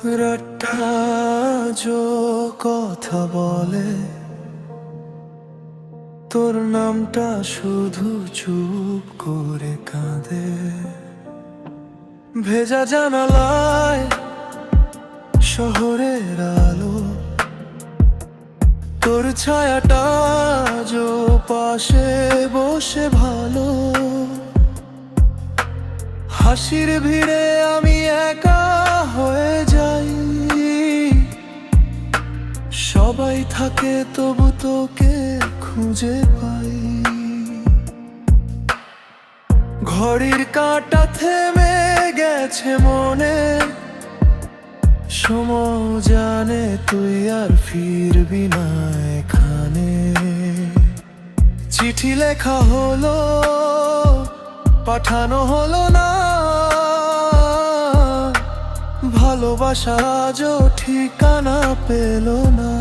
রাতটা যো কথা বলে, তোর নামটা শুধু চুপ করে কাঁদে। ভেজা জানালায় শহরের আলো, তোর ছায়াটা যো পাশে বসে ভালো। হাসির ভিড়ে আমি একা হয়ে যাই, সবাই থাকে তবু তোকে খুঁজে পাই। ঘড়ির কাঁটা থেমে গেছে মনে, সময় জানে তুই আর ফিরবি না এখানে। চিঠি লেখা হলো, পাঠানো হলো না, ভালোবাসা আজও ঠিকানা পেল না।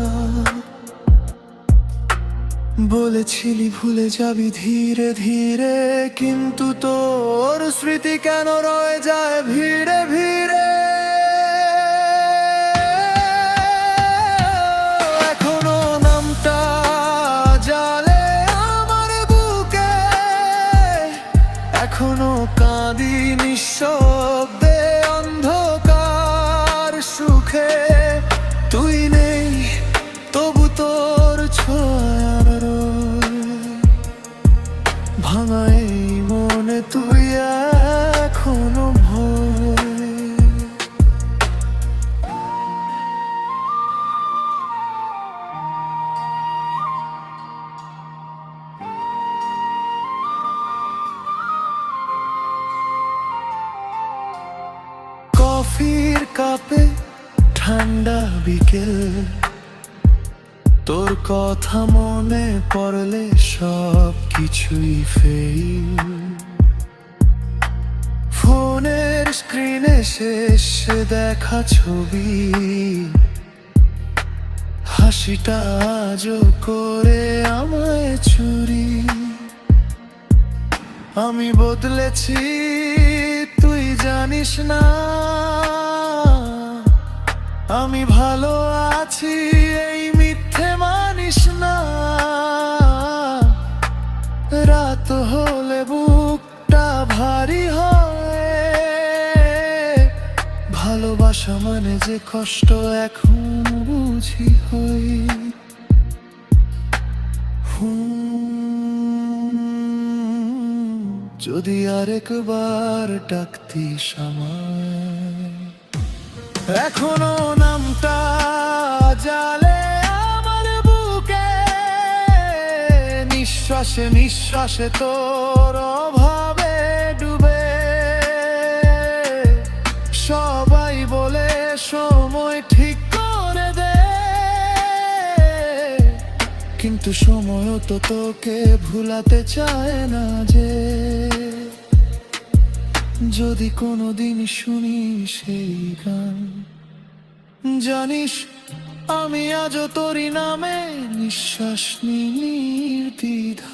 বলেছিলি ভুলে যাবি ধীরে ধীরে, কিন্তু তোর স্মৃতি কেন রয়ে যায় ভিড়ে ভিড়ে। এখনো নামটা জালে আমার বুকে, এখনো কাঁদি নিঃশব্দে অন্ধকার সুখে। তুই নেই তবু তোর ছোঁয়ার ভাঙা এই মনে তুই এখনো ভয়। কফির কাপে ঠান্ডা বিকেল, তোর কথা মনে পড়লে সব কিছুই ফেল। ফোনের স্ক্রিনে শেষ দেখা ছবি, হাসিটা আজও করে আমায় চুরি। আমি বদলেছি তুই জানিস না, আমি ভালো আছি এই মিথ্যে মানিস না। রাত হলে বুকটা ভারী হয়, ভালোবাসা মানে যে কষ্ট এখন বুঝি হই। যদি আরেকবার ডাকতি সময়, এখনো নামটা জালে আমার বুকে। নিঃশ্বাসে নিঃশ্বাসে তোর অভাবে ডুবে। সবাই বলে সময় ঠিক করে দে, কিন্তু সময়ও তো তোকে ভুলাতে চায় না যে। যদি কোনোদিন শুনি সেই গান, জানিস আমি আজও তোরই নামে নিঃশ্বাস নিই নির্দ্বিধায়।